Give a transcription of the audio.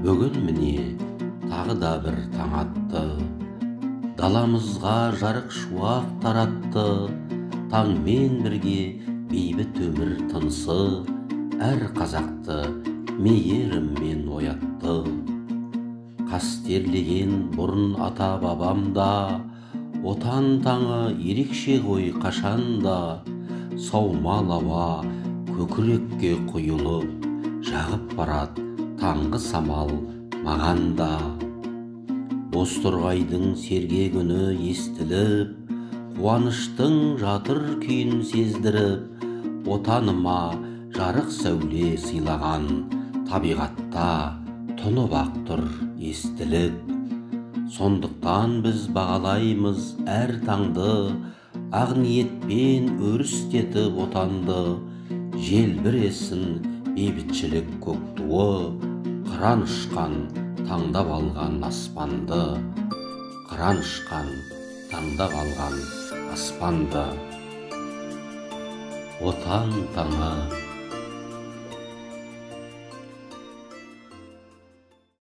Бүгін міне тағы да бір таң атты, даламызға жарық шуақ таратты. Таңмен бірге бейбіт өмір тынысы әр қазақты мейіріммен оятты. Қастерлеген бұрын ата бабамда, отан таңы ерекше ғой қашанда. Саумал ауа көкірекке құйылып, жағып барат таңғы самал мағанда. Бозторғайдың сергек үні естіліп, қуаныштың жатыр күйін сездіріп, отаныма жарық сәуле сыйлаған табиғатта тұнып ақ тұр естілік. Сондықтан біз бағалаймыз әр таңды, ақ ниетпен өрістетіп отанды. Желбіресін бейбітшілік көк туы, қыран ұшқан таңдап алған аспанды. Қыран ұшқан таңдап алған аспанды. Отан таңы